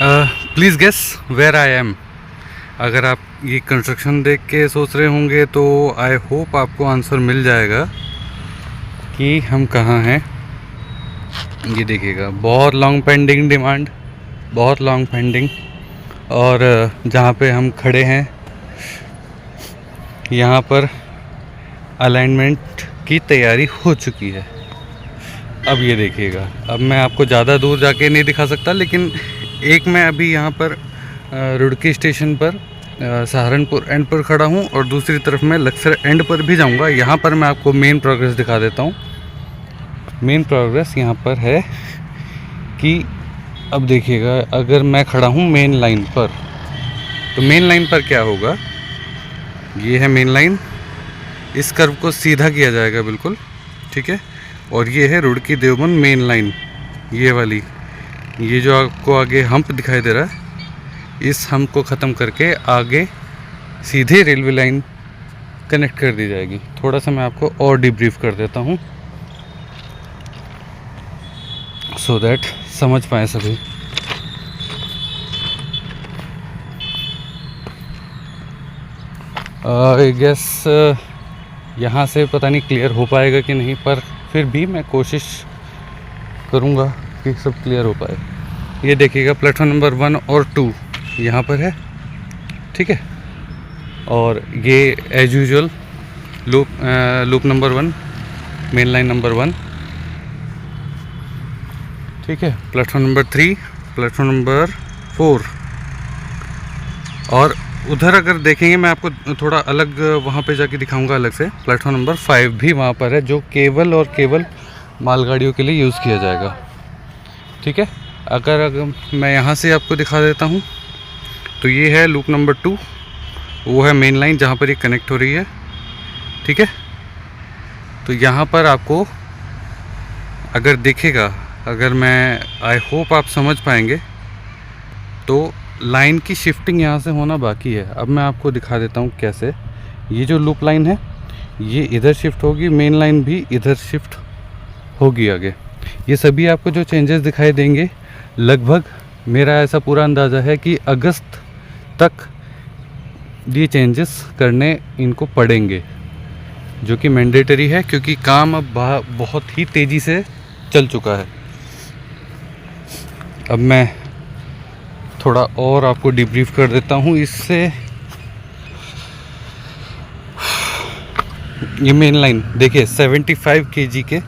Please guess where I am. अगर आप ये कंस्ट्रक्शन देख के सोच रहे होंगे तो आई होप आपको आंसर मिल जाएगा कि हम कहाँ हैं। ये देखिएगा, बहुत लॉन्ग पेंडिंग डिमांड, बहुत लॉन्ग पेंडिंग। और जहाँ पे हम खड़े हैं यहाँ पर अलाइनमेंट की तैयारी हो चुकी है। अब ये देखिएगा, अब मैं आपको ज़्यादा दूर जाके नहीं दिखा सकता, लेकिन एक मैं अभी यहाँ पर रुड़की स्टेशन पर सहारनपुर एंड पर खड़ा हूँ और दूसरी तरफ मैं लक्सर एंड पर भी जाऊँगा। यहाँ पर मैं आपको मेन प्रोग्रेस दिखा देता हूँ। मेन प्रोग्रेस यहाँ पर है कि अब देखिएगा, अगर मैं खड़ा हूँ मेन लाइन पर, तो मेन लाइन पर क्या होगा, ये है मेन लाइन, इस कर्व को सीधा किया जाएगा बिल्कुल, ठीक है। और ये है रुड़की देवबंद मेन लाइन, ये वाली, ये जो आपको आगे हम्प दिखाई दे रहा है, इस हम्प को ख़त्म करके आगे सीधे रेलवे लाइन कनेक्ट कर दी जाएगी। थोड़ा सा मैं आपको और डिब्रीफ कर देता हूँ सो दैट समझ पाए सभी। आई गेस यहाँ से पता नहीं क्लियर हो पाएगा कि नहीं, पर फिर भी मैं कोशिश करूँगा कि सब क्लियर हो पाए। ये देखिएगा, प्लेटफॉर्म नंबर 1 और 2 यहाँ पर है, ठीक है। और ये as usual loop number 1, main line number 1, ठीक है। Platform number 3, platform number 4। और उधर अगर देखेंगे, मैं आपको थोड़ा अलग वहाँ पे जाके दिखाऊंगा अलग से, प्लेटफॉर्म नंबर 5 भी वहाँ पर है, जो केवल और केवल मालगाड़ियों के लिए यूज़ किया जाएगा, ठीक है। अगर मैं यहाँ से आपको दिखा देता हूँ, तो ये है लूप नंबर 2, वो है मेन लाइन जहाँ पर ये कनेक्ट हो रही है, ठीक है। तो यहाँ पर आपको अगर दिखेगा, अगर मैं आई होप आप समझ पाएंगे, तो लाइन की शिफ्टिंग यहाँ से होना बाकी है। अब मैं आपको दिखा देता हूँ कैसे। ये जो लूप लाइन है ये इधर शिफ्ट होगी, मेन लाइन भी इधर शिफ्ट होगी आगे। ये सभी आपको जो चेंजेस दिखाई देंगे, लगभग मेरा ऐसा पूरा अंदाज़ा है कि अगस्त तक ये चेंजेस करने इनको पड़ेंगे, जो कि मैंडेटरी है, क्योंकि काम अब बहुत ही तेज़ी से चल चुका है। अब मैं थोड़ा और आपको डिब्रीफ कर देता हूँ इससे। ये मेन लाइन देखिए, 75 kg के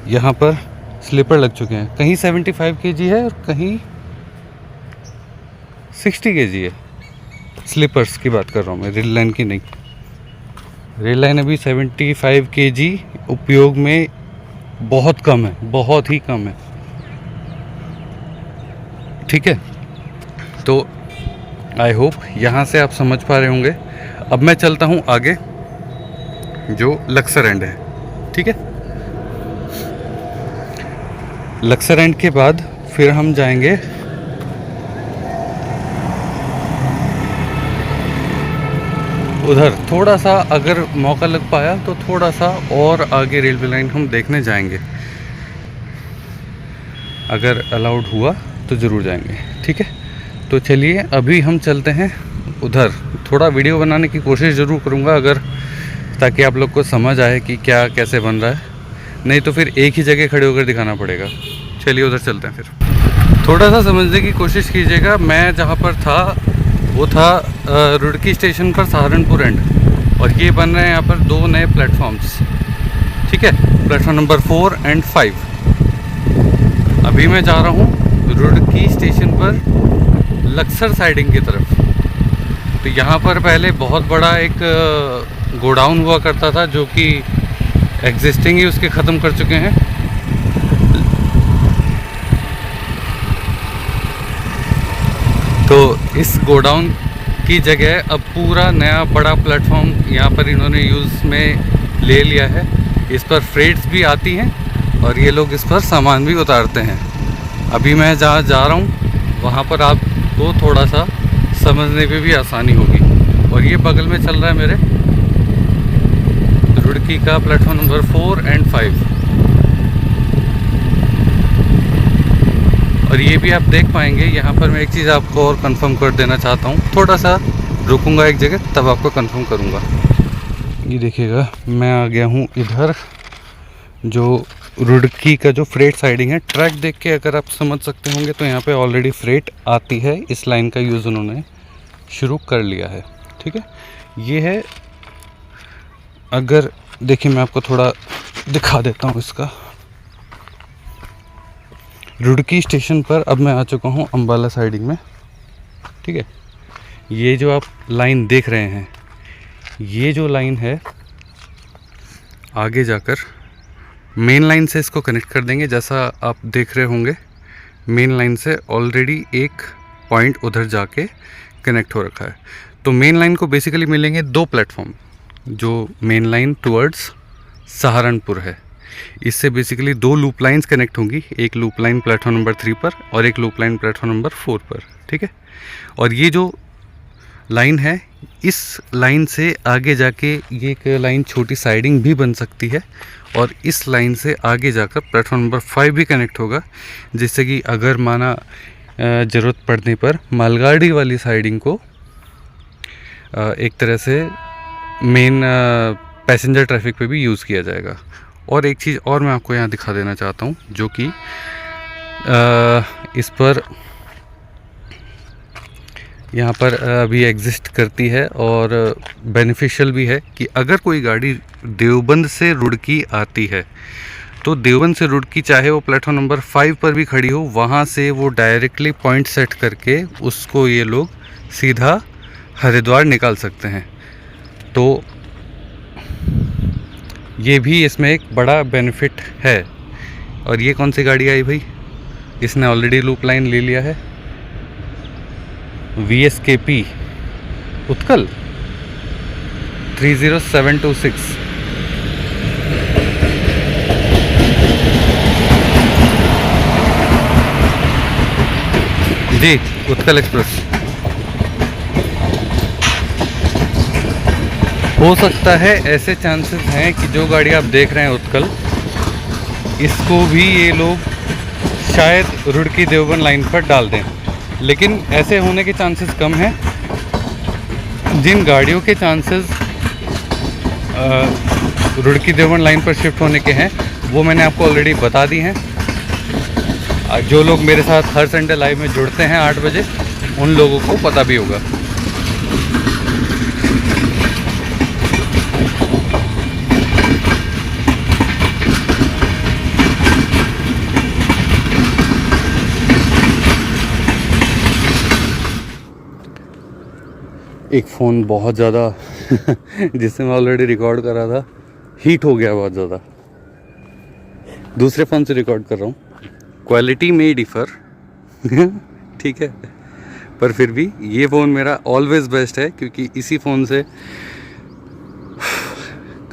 यहाँ पर स्लीपर लग चुके हैं। कहीं 75 kg है और कहीं 60 kg है। स्लीपर्स की बात कर रहा हूँ मैं, रेल लाइन की नहीं। रेल लाइन अभी 75 kg उपयोग में बहुत कम है, बहुत ही कम है, ठीक है। तो आई होप यहाँ से आप समझ पा रहे होंगे। अब मैं चलता हूँ आगे, जो लक्सर एंड है, ठीक है। लक्सर एंड के बाद फिर हम जाएंगे उधर। थोड़ा सा अगर मौका लग पाया तो थोड़ा सा और आगे रेलवे लाइन हम देखने जाएंगे, अगर अलाउड हुआ तो ज़रूर जाएंगे, ठीक है। तो चलिए अभी हम चलते हैं उधर। थोड़ा वीडियो बनाने की कोशिश ज़रूर करूँगा, अगर, ताकि आप लोग को समझ आए कि क्या कैसे बन रहा है, नहीं तो फिर एक ही जगह खड़े होकर दिखाना पड़ेगा। चलिए उधर चलते हैं फिर। थोड़ा सा समझने की कोशिश कीजिएगा, मैं जहाँ पर था वो था रुड़की स्टेशन पर सहारनपुर एंड, और ये बन रहे हैं यहाँ पर 2 नए प्लेटफॉर्म्स, ठीक है। Platform number 4 and 5। अभी मैं जा रहा हूँ रुड़की स्टेशन पर लक्सर साइडिंग की तरफ। तो यहाँ पर पहले बहुत बड़ा एक गोडाउन हुआ करता था, जो कि एग्जिस्टिंग ही उसके ख़त्म कर चुके हैं। तो इस गोडाउन की जगह अब पूरा नया बड़ा प्लेटफॉर्म यहाँ पर इन्होंने यूज़ में ले लिया है। इस पर फ्रेट्स भी आती हैं और ये लोग इस पर सामान भी उतारते हैं। अभी मैं जहाँ जा रहा हूँ वहाँ पर आपको थोड़ा सा समझने पे भी आसानी होगी। और ये बगल में चल रहा है मेरे रुड़की का प्लेटफॉर्म नंबर 4 एंड 5। और ये भी आप देख पाएंगे। यहाँ पर मैं एक चीज़ आपको और कंफर्म कर देना चाहता हूँ, थोड़ा सा रुकूंगा एक जगह तब आपको कंफर्म करूँगा। ये देखिएगा मैं आ गया हूँ इधर, जो रुड़की का जो फ्रेट साइडिंग है। ट्रैक देख के अगर आप समझ सकते होंगे तो यहाँ पे ऑलरेडी फ्रेट आती है, इस लाइन का यूज़ उन्होंने शुरू कर लिया है। ठीक है, ये है। अगर देखिए मैं आपको थोड़ा दिखा देता हूँ इसका। रुड़की स्टेशन पर अब मैं आ चुका हूँ अम्बाला साइडिंग में। ठीक है, ये जो आप लाइन देख रहे हैं, ये जो लाइन है आगे जाकर मेन लाइन से इसको कनेक्ट कर देंगे। जैसा आप देख रहे होंगे मेन लाइन से ऑलरेडी एक पॉइंट उधर जाके कनेक्ट हो रखा है। तो मेन लाइन को बेसिकली मिलेंगे दो प्लेटफॉर्म, जो मेन लाइन टुवर्ड्स सहारनपुर है। इससे बेसिकली दो लूप लाइंस कनेक्ट होंगी, एक लूप लाइन प्लेटफॉर्म नंबर 3 पर और एक लूप लाइन प्लेटफॉर्म नंबर 4 पर। ठीक है, और ये जो लाइन है, इस लाइन से आगे जाके ये एक लाइन छोटी साइडिंग भी बन सकती है और इस लाइन से आगे जाकर प्लेटफॉर्म नंबर 5 भी कनेक्ट होगा, जिससे कि अगर माना ज़रूरत पड़ने पर मालगाड़ी वाली साइडिंग को एक तरह से मेन पैसेंजर ट्रैफिक पे भी यूज़ किया जाएगा। और एक चीज़ और मैं आपको यहाँ दिखा देना चाहता हूँ, जो कि इस पर यहाँ पर अभी एग्जिस्ट करती है और बेनिफिशियल भी है कि अगर कोई गाड़ी देवबंद से रुड़की आती है तो देवबंद से रुड़की चाहे वो प्लेटफॉर्म नंबर 5 पर भी खड़ी हो, वहाँ से वो डायरेक्टली पॉइंट सेट करके उसको ये लोग सीधा हरिद्वार निकाल सकते हैं। तो ये भी इसमें एक बड़ा बेनिफिट है। और ये कौन सी गाड़ी आई भाई, इसने ऑलरेडी लूप लाइन ले लिया है, VSKP उत्कल 30726। जी, उत्कल एक्सप्रेस। हो सकता है ऐसे चांसेस हैं कि जो गाड़ी आप देख रहे हैं उत्कल, इसको भी ये लोग शायद रुड़की देवबंद लाइन पर डाल दें, लेकिन ऐसे होने के चांसेस कम हैं। जिन गाड़ियों के चांसेस रुड़की देवबंद लाइन पर शिफ्ट होने के हैं वो मैंने आपको ऑलरेडी बता दी हैं। जो लोग मेरे साथ हर संडे लाइव में जुड़ते हैं 8 बजे, उन लोगों को पता भी होगा। एक फ़ोन बहुत ज़्यादा जिससे मैं ऑलरेडी रिकॉर्ड कर रहा था, हीट हो गया बहुत ज़्यादा। दूसरे फ़ोन से रिकॉर्ड कर रहा हूँ, क्वालिटी में डिफ़र ठीक है, पर फिर भी ये फ़ोन मेरा ऑलवेज़ बेस्ट है, क्योंकि इसी फ़ोन से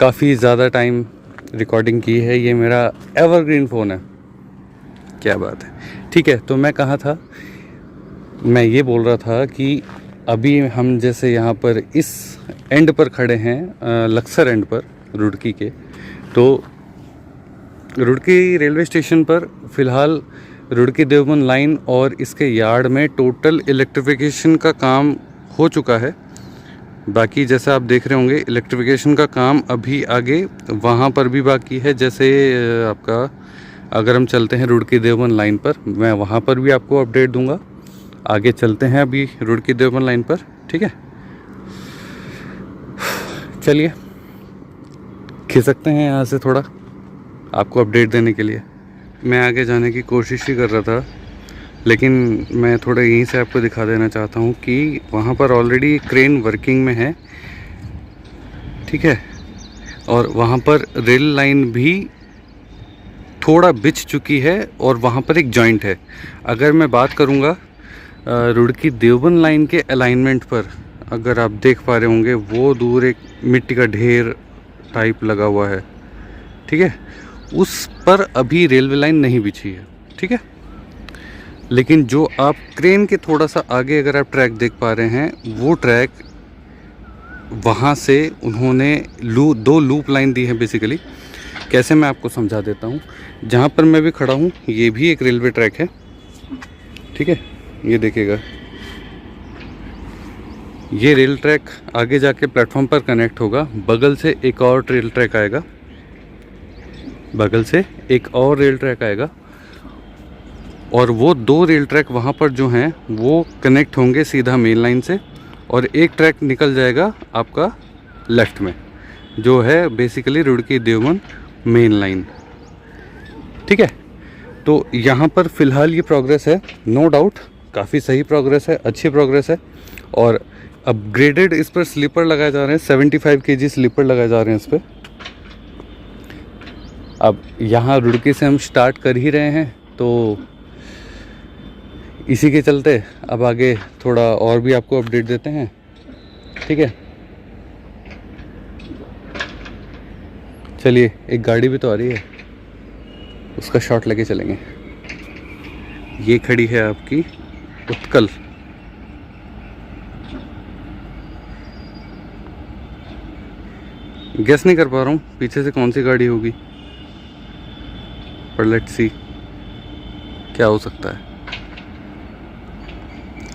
काफ़ी ज़्यादा टाइम रिकॉर्डिंग की है। ये मेरा एवरग्रीन फ़ोन है। क्या बात है। ठीक है, तो मैं कहाँ था, मैं ये बोल रहा था कि अभी हम जैसे यहाँ पर इस एंड पर खड़े हैं, लक्सर एंड पर रुड़की के, तो रुड़की रेलवे स्टेशन पर फ़िलहाल रुड़की देवबंद लाइन और इसके यार्ड में टोटल इलेक्ट्रिफिकेशन का काम हो चुका है। बाकी जैसा आप देख रहे होंगे इलेक्ट्रिफिकेशन का काम अभी आगे वहाँ पर भी बाकी है। जैसे आपका अगर हम चलते हैं रुड़की देवबंद लाइन पर, मैं वहाँ पर भी आपको अपडेट दूंगा। आगे चलते हैं अभी रुड़की देवबंद लाइन पर। ठीक है, चलिए खिसकते हैं यहाँ से थोड़ा आपको अपडेट देने के लिए। मैं आगे जाने की कोशिश ही कर रहा था, लेकिन मैं थोड़ा यहीं से आपको दिखा देना चाहता हूँ कि वहाँ पर ऑलरेडी क्रेन वर्किंग में है। ठीक है, और वहाँ पर रेल लाइन भी थोड़ा बिछ चुकी है और वहाँ पर एक जॉइंट है। अगर मैं बात करूँगा रुड़की देवबंद लाइन के अलाइनमेंट पर, अगर आप देख पा रहे होंगे वो दूर एक मिट्टी का ढेर टाइप लगा हुआ है। ठीक है, उस पर अभी रेलवे लाइन नहीं बिछी है। ठीक है, लेकिन जो आप क्रेन के थोड़ा सा आगे अगर आप ट्रैक देख पा रहे हैं, वो ट्रैक वहाँ से उन्होंने दो लूप लाइन दी है बेसिकली। कैसे, मैं आपको समझा देता हूँ। जहाँ पर मैं भी खड़ा हूँ ये भी एक रेलवे ट्रैक है। ठीक है, ये देखिएगा, ये रेल ट्रैक आगे जाके प्लेटफॉर्म पर कनेक्ट होगा। बगल से एक और रेल ट्रैक आएगा, बगल से एक और रेल ट्रैक आएगा, और वो 2 रेल ट्रैक वहाँ पर जो हैं वो कनेक्ट होंगे सीधा मेन लाइन से, और एक ट्रैक निकल जाएगा आपका लेफ़्ट में, जो है basically Roorkee Deoband main line. ठीक है, तो यहाँ पर फ़िलहाल ये प्रोग्रेस है, नो डाउट काफ़ी सही प्रोग्रेस है, अच्छी प्रोग्रेस है। और अपग्रेडेड इस पर स्लीपर लगाए जा रहे हैं, 75 kg स्लीपर लगाए जा रहे हैं इस पर। अब यहाँ रुड़की से हम स्टार्ट कर ही रहे हैं, तो इसी के चलते अब आगे थोड़ा और भी आपको अपडेट देते हैं। ठीक है, चलिए, एक गाड़ी भी तो आ रही है, उसका शॉट लेके चलेंगे। ये खड़ी है आपकी उत्कल। गेस नहीं कर पा रहा हूँ पीछे से कौन सी गाड़ी होगी, पर लेट्स सी क्या हो सकता है।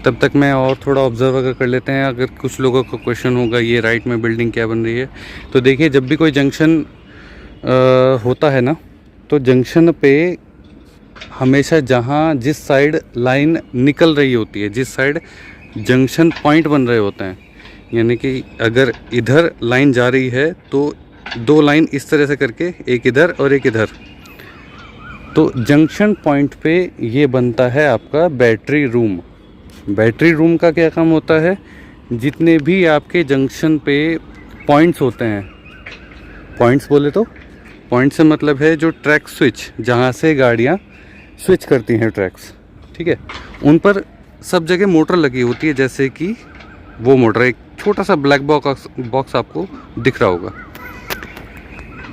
तब तक मैं और थोड़ा ऑब्जर्व अगर कर लेते हैं, अगर कुछ लोगों को क्वेश्चन होगा ये राइट में बिल्डिंग क्या बन रही है, तो देखिए, जब भी कोई जंक्शन होता है ना, तो जंक्शन पे हमेशा जहाँ जिस साइड लाइन निकल रही होती है, जिस साइड जंक्शन पॉइंट बन रहे होते हैं, यानी कि अगर इधर लाइन जा रही है तो 2 लाइन इस तरह से करके, एक इधर और एक इधर, तो जंक्शन पॉइंट पे ये बनता है आपका बैटरी रूम। बैटरी रूम का क्या काम होता है, जितने भी आपके जंक्शन पे पॉइंट्स होते हैं, पॉइंट्स बोले तो पॉइंट से मतलब है जो ट्रैक स्विच, जहाँ से गाड़ियाँ स्विच करती हैं ट्रैक्स, ठीक है, उन पर सब जगह मोटर लगी होती है। जैसे कि वो मोटर, एक छोटा सा ब्लैक बॉक्स आपको दिख रहा होगा,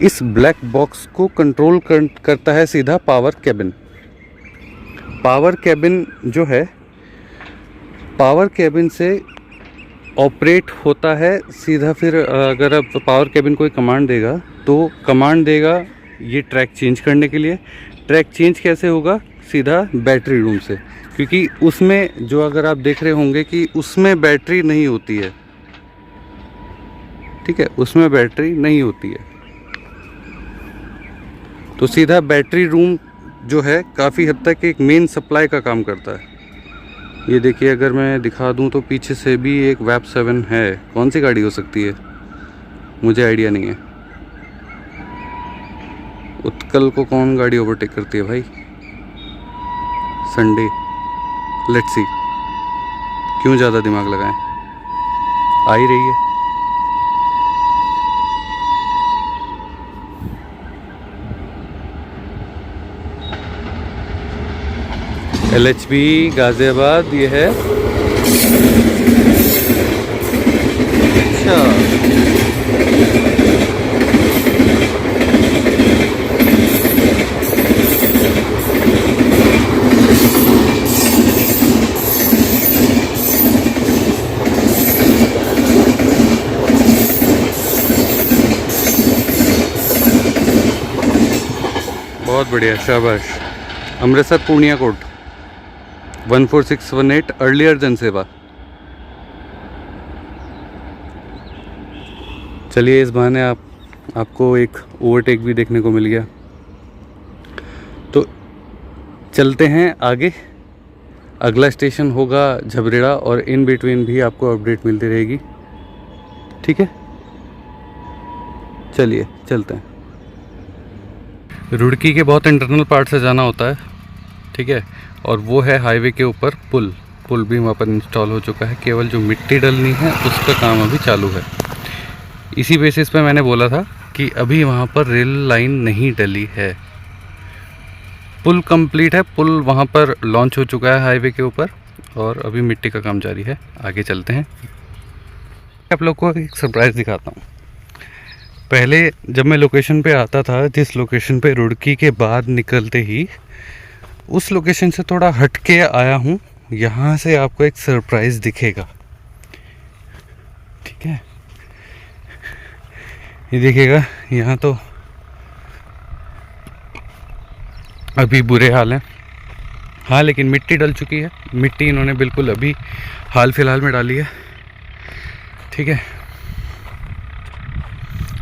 इस ब्लैक बॉक्स को कंट्रोल करता है सीधा पावर कैबिन। पावर कैबिन जो है, पावर कैबिन से ऑपरेट होता है सीधा। फिर अगर अब पावर कैबिन कोई कमांड देगा, तो कमांड देगा ये ट्रैक चेंज करने के लिए। ट्रैक चेंज कैसे होगा, सीधा बैटरी रूम से, क्योंकि उसमें जो, अगर आप देख रहे होंगे कि उसमें बैटरी नहीं होती है, ठीक है, उसमें बैटरी नहीं होती है, तो सीधा बैटरी रूम जो है काफ़ी हद तक एक मेन सप्लाई का काम करता है। ये देखिए, अगर मैं दिखा दूं तो पीछे से भी एक वैप 7 है। कौन सी गाड़ी हो सकती है, मुझे आइडिया नहीं है। उत्कल को कौन गाड़ी ओवरटेक करती है भाई, संडे, लेट्स सी, क्यों ज़्यादा दिमाग लगाएं, आ ही रही है। LHB गाजियाबाद ये है। अच्छा, बहुत बढ़िया, शाबाश। अमृतसर पूर्णिया कोड 14618 अर्लियर जनसेवा। चलिए, इस बहाने आपको एक ओवरटेक भी देखने को मिल गया, तो चलते हैं आगे। अगला स्टेशन होगा झबरेड़ा, और इन बिटवीन भी आपको अपडेट मिलती रहेगी। ठीक है, चलिए चलते हैं। रुड़की के बहुत इंटरनल पार्ट से जाना होता है, ठीक है, और वो है हाईवे के ऊपर पुल भी वहाँ पर इंस्टॉल हो चुका है। केवल जो मिट्टी डलनी है उसका काम अभी चालू है। इसी बेसिस पे मैंने बोला था कि अभी वहाँ पर रेल लाइन नहीं डली है। पुल कंप्लीट है, पुल वहाँ पर लॉन्च हो चुका है हाईवे के ऊपर, और अभी मिट्टी का काम जारी है। आगे चलते हैं, आप लोग को एक सरप्राइज़ दिखाता हूँ। पहले जब मैं लोकेशन पे आता था, जिस लोकेशन पे रुड़की के बाद निकलते ही, उस लोकेशन से थोड़ा हट के आया हूँ। यहाँ से आपको एक सरप्राइज़ दिखेगा, ठीक है, ये देखिएगा। यहाँ तो अभी बुरे हाल हैं, हाँ, लेकिन मिट्टी डल चुकी है। मिट्टी इन्होंने बिल्कुल अभी हाल फिलहाल में डाली है, ठीक है।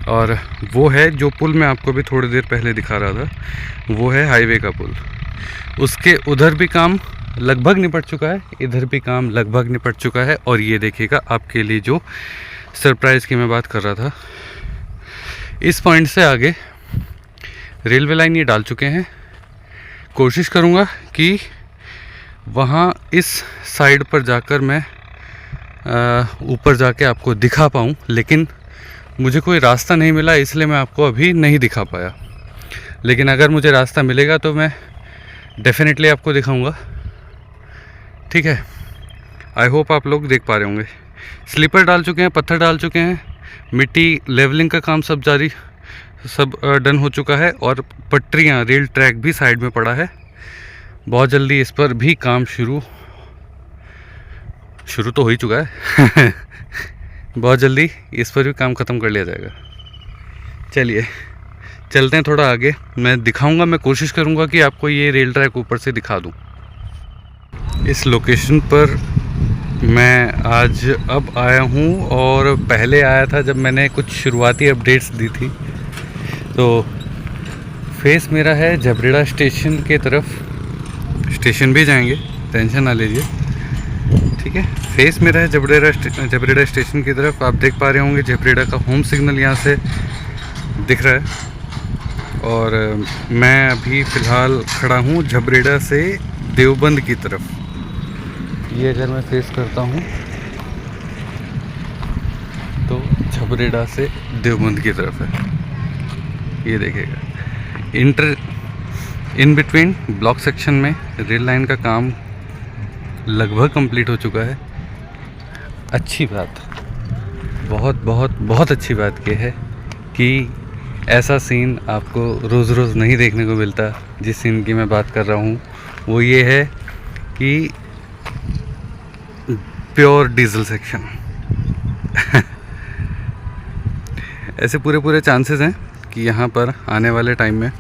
और वो है जो पुल मैं आपको भी थोड़ी देर पहले दिखा रहा था, वो है हाईवे का पुल। उसके उधर भी काम लगभग निपट चुका है, इधर भी काम लगभग निपट चुका है। और ये देखिएगा आपके लिए जो सरप्राइज़ की मैं बात कर रहा था, इस पॉइंट से आगे रेलवे लाइन ये डाल चुके हैं। कोशिश करूँगा कि वहाँ इस साइड पर जाकर मैं ऊपर जाके आपको दिखा पाऊँ, लेकिन मुझे कोई रास्ता नहीं मिला, इसलिए मैं आपको अभी नहीं दिखा पाया। लेकिन अगर मुझे रास्ता मिलेगा तो मैं डेफिनेटली आपको दिखाऊंगा, ठीक है। आई होप आप लोग देख पा रहे होंगे। स्लीपर डाल चुके हैं, पत्थर डाल चुके हैं, मिट्टी लेवलिंग का काम सब जारी, सब डन हो चुका है। और पटरियाँ, रेल ट्रैक भी साइड में पड़ा है। बहुत जल्दी इस पर भी काम शुरू तो हो ही चुका है बहुत जल्दी इस पर भी काम ख़त्म कर लिया जाएगा। चलिए चलते हैं थोड़ा आगे, मैं दिखाऊंगा, मैं कोशिश करूंगा कि आपको ये रेल ट्रैक ऊपर से दिखा दूं। इस लोकेशन पर मैं आज अब आया हूं, और पहले आया था जब मैंने कुछ शुरुआती अपडेट्स दी थी। तो फेस मेरा है झबरेड़ा स्टेशन के तरफ, स्टेशन भी जाएंगे, टेंशन ना लीजिए, ठीक है। फेस मेरा है झबरेड़ा स्टेशन की तरफ। आप देख पा रहे होंगे झबरेड़ा का होम सिग्नल यहाँ से दिख रहा है। और मैं अभी फ़िलहाल खड़ा हूँ झबरेड़ा से देवबंद की तरफ। ये अगर मैं फेस करता हूँ तो झबरेड़ा से देवबंद की तरफ है, ये देखिएगा। इन बिटवीन ब्लॉक सेक्शन में रेल लाइन का काम लगभग कंप्लीट हो चुका है। अच्छी बात, बहुत बहुत बहुत अच्छी बात यह है कि ऐसा सीन आपको रोज़ रोज़ नहीं देखने को मिलता। जिस सीन की मैं बात कर रहा हूँ वो ये है कि प्योर डीजल सेक्शन ऐसे पूरे चांसेस हैं कि यहाँ पर आने वाले टाइम में,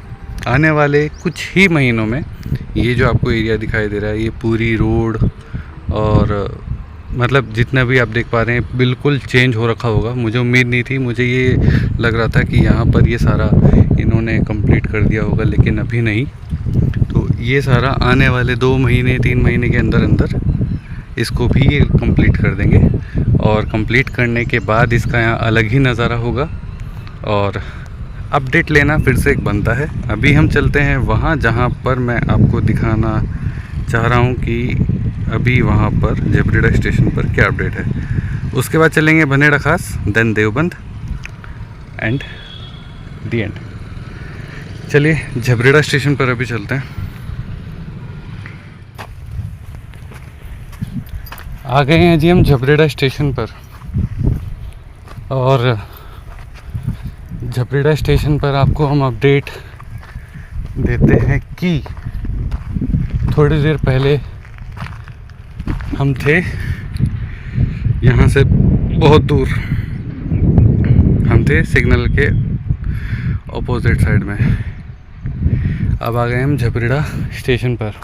आने वाले कुछ ही महीनों में, ये जो आपको एरिया दिखाई दे रहा है, ये पूरी रोड और मतलब जितना भी आप देख पा रहे हैं बिल्कुल चेंज हो रखा होगा। मुझे उम्मीद नहीं थी, मुझे ये लग रहा था कि यहाँ पर ये सारा इन्होंने कंप्लीट कर दिया होगा, लेकिन अभी नहीं। तो ये सारा आने वाले 2 महीने 3 महीने के अंदर अंदर इसको भी ये कंप्लीट कर देंगे। और कंप्लीट करने के बाद इसका यहाँ अलग ही नज़ारा होगा, और अपडेट लेना फिर से एक बनता है। अभी हम चलते हैं वहाँ जहाँ पर मैं आपको दिखाना चाह रहा हूँ कि अभी वहाँ पर झबरेड़ा स्टेशन पर क्या अपडेट है। उसके बाद चलेंगे Bhaneda Khas, then Deoband and the end. चलिए झबरेड़ा स्टेशन पर अभी चलते हैं। आ गए हैं जी हम झबरेड़ा स्टेशन पर, और झबरेड़ा स्टेशन पर आपको हम अपडेट देते हैं कि थोड़ी देर पहले हम थे यहाँ से बहुत दूर, हम थे सिग्नल के ऑपोजिट साइड में। अब आ गए हम झबरेड़ा स्टेशन पर।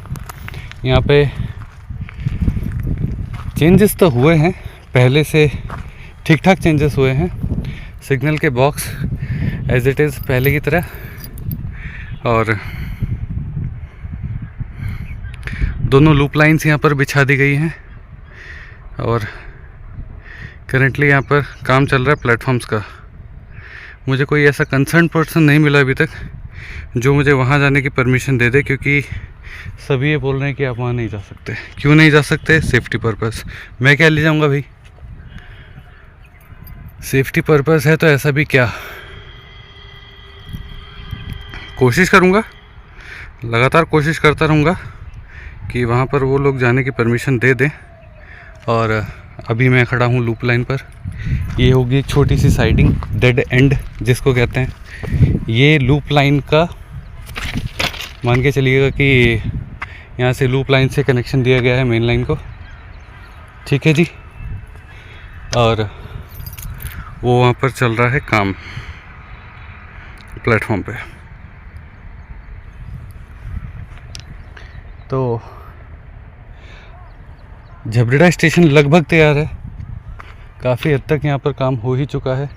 यहाँ पे चेंजेस तो हुए हैं, पहले से ठीक ठाक चेंजेस हुए हैं। सिग्नल के बॉक्स एज इट इज़ पहले की तरह, और दोनों लूप लाइंस यहाँ पर बिछा दी गई हैं। और करंटली यहाँ पर काम चल रहा है प्लेटफॉर्म्स का। मुझे कोई ऐसा कंसर्न पर्सन नहीं मिला अभी तक जो मुझे वहाँ जाने की परमिशन दे दे, क्योंकि सभी ये बोल रहे हैं कि आप वहाँ नहीं जा सकते। क्यों नहीं जा सकते? Safety purpose. मैं क्या ले जाऊँगा भाई, सेफ्टी पर्पस है तो ऐसा भी क्या। कोशिश करूँगा, लगातार कोशिश करता रहूँगा कि वहाँ पर वो लोग जाने की परमिशन दे दें। और अभी मैं खड़ा हूँ लूप लाइन पर। ये होगी एक छोटी सी साइडिंग, डेड एंड जिसको कहते हैं। ये लूप लाइन का मान के चलिएगा कि यहाँ से लूप लाइन से कनेक्शन दिया गया है मेन लाइन को, ठीक है जी। और वो वहाँ पर चल रहा है काम प्लेटफॉर्म पे। तो झबरेड़ा स्टेशन लगभग तैयार है, काफ़ी हद तक यहाँ पर काम हो ही चुका है।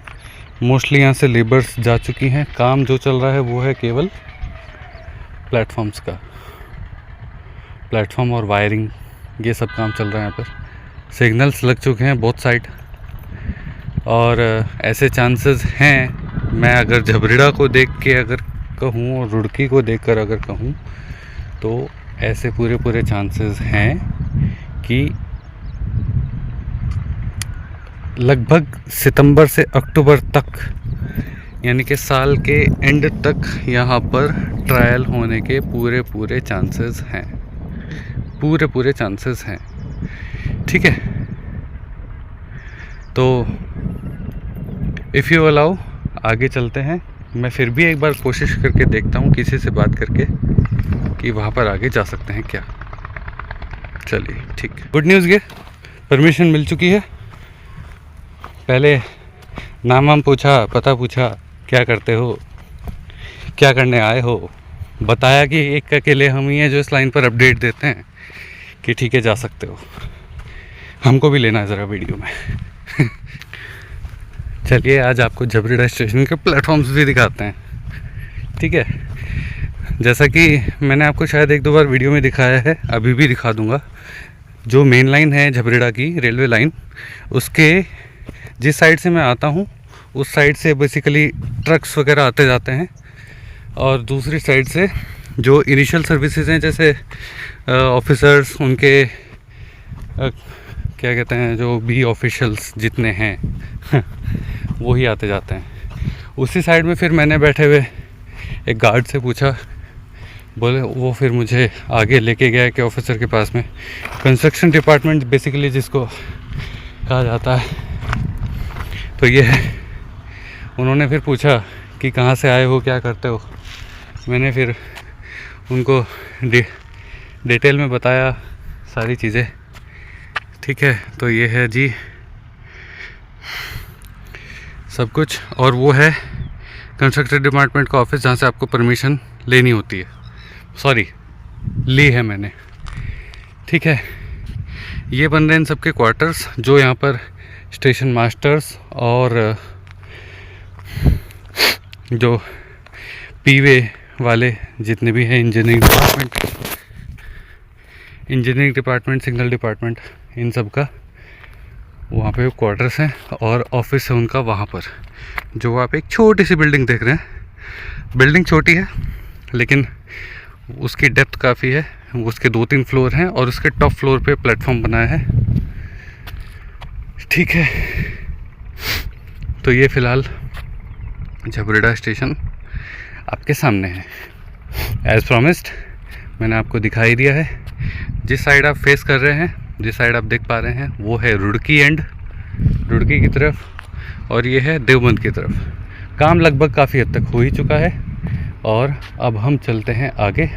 मोस्टली यहाँ से लेबर्स जा चुकी हैं। काम जो चल रहा है वो है केवल प्लेटफॉर्म्स का, प्लेटफॉर्म और वायरिंग, ये सब काम चल रहा है यहाँ पर। सिग्नल्स लग चुके हैं बोथ साइड, और ऐसे चांसेस हैं, मैं अगर झबरेड़ा को देख के अगर कहूँ और रुड़की को देखकर अगर कहूँ तो ऐसे पूरे चांसेस हैं कि लगभग सितंबर से अक्टूबर तक, यानी कि साल के एंड तक यहाँ पर ट्रायल होने के पूरे चांसेस हैं, पूरे चांसेस हैं। ठीक है, तो इफ़ यू अलाउ आगे चलते हैं। मैं फिर भी एक बार कोशिश करके देखता हूँ किसी से बात करके कि वहाँ पर आगे जा सकते हैं क्या। चलिए ठीक, गुड न्यूज़ ये परमिशन मिल चुकी है। पहले नाम वाम पूछा, पता पूछा, क्या करते हो, क्या करने आए हो, बताया कि एक अकेले हम ही हैं जो इस लाइन पर अपडेट देते हैं कि ठीक है जा सकते हो, हमको भी लेना है ज़रा वीडियो में। चलिए आज आपको झबरेड़ा स्टेशन के प्लेटफॉर्म्स भी दिखाते हैं। ठीक है, जैसा कि मैंने आपको शायद एक दो बार वीडियो में दिखाया है, अभी भी दिखा दूंगा। जो मेन लाइन है झबरेड़ा की रेलवे लाइन, उसके जिस साइड से मैं आता हूँ उस साइड से बेसिकली ट्रक्स वगैरह आते जाते हैं, और दूसरी साइड से जो इनिशियल सर्विसेज हैं, जैसे ऑफिसर्स, उनके क्या कहते हैं, जो भी ऑफिशियल्स जितने हैं वो ही आते जाते हैं। उसी साइड में फिर मैंने बैठे हुए एक गार्ड से पूछा, बोले वो फिर मुझे आगे लेके गया कि ऑफिसर के पास में, कंस्ट्रक्शन डिपार्टमेंट बेसिकली जिसको कहा जाता है, तो ये है। उन्होंने फिर पूछा कि कहाँ से आए हो, क्या करते हो। मैंने फिर उनको डिटेल में बताया सारी चीज़ें। ठीक है, तो ये है जी सब कुछ, और वो है कंस्ट्रक्शन डिपार्टमेंट का ऑफिस जहाँ से आपको परमिशन लेनी होती है, सॉरी ली है मैंने। ठीक है, ये बन रहे हैं इन सबके क्वार्टर्स, जो यहाँ पर स्टेशन मास्टर्स और जो पीवे वाले जितने भी हैं, इंजीनियरिंग डिपार्टमेंट, सिग्नल डिपार्टमेंट, इन सब का वहाँ पे क्वार्टर्स हैं, और ऑफिस है उनका वहाँ पर। जो आप एक छोटी सी बिल्डिंग देख रहे हैं, बिल्डिंग छोटी है लेकिन उसकी डेप्थ काफ़ी है, उसके 2-3 फ्लोर हैं, और उसके टॉप फ्लोर पे प्लेटफॉर्म बनाया है। ठीक है, तो ये फ़िलहाल झबरेड़ा स्टेशन आपके सामने है। एज़ प्रॉमिस्ड मैंने आपको दिखाई दिया है। जिस साइड आप फेस कर रहे हैं, जिस साइड आप देख पा रहे हैं, वो है रुड़की एंड, रुड़की की तरफ, और ये है देवबंद की तरफ। काम लगभग काफ़ी हद तक हो ही चुका है, और अब हम चलते हैं आगे।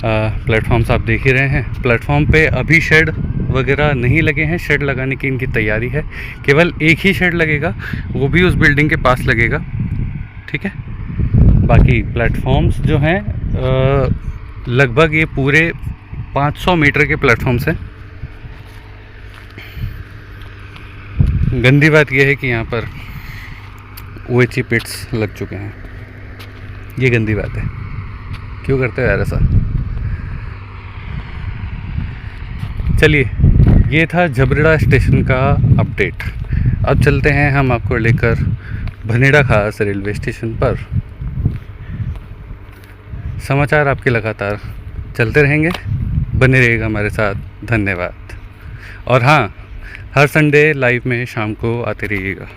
प्लेटफॉर्म्स आप देख ही रहे हैं। प्लेटफॉर्म पे अभी शेड वगैरह नहीं लगे हैं, शेड लगाने की इनकी तैयारी है। केवल एक ही शेड लगेगा, वो भी उस बिल्डिंग के पास लगेगा। ठीक है, बाकी प्लेटफॉर्म्स जो हैं लगभग ये पूरे 500 मीटर के प्लेटफॉर्म्स हैं। गंदी बात यह है कि यहाँ पर OHE पिट्स लग चुके हैं, ये गंदी बात है। क्यों करते हो यार ऐसा। चलिए, ये था झबरेड़ा स्टेशन का अपडेट। अब चलते हैं हम आपको लेकर भनेड़ा खास रेलवे स्टेशन पर। समाचार आपके लगातार चलते रहेंगे, बने रहिएगा हमारे साथ। धन्यवाद। और हाँ, हर संडे लाइव में शाम को आते रहिएगा।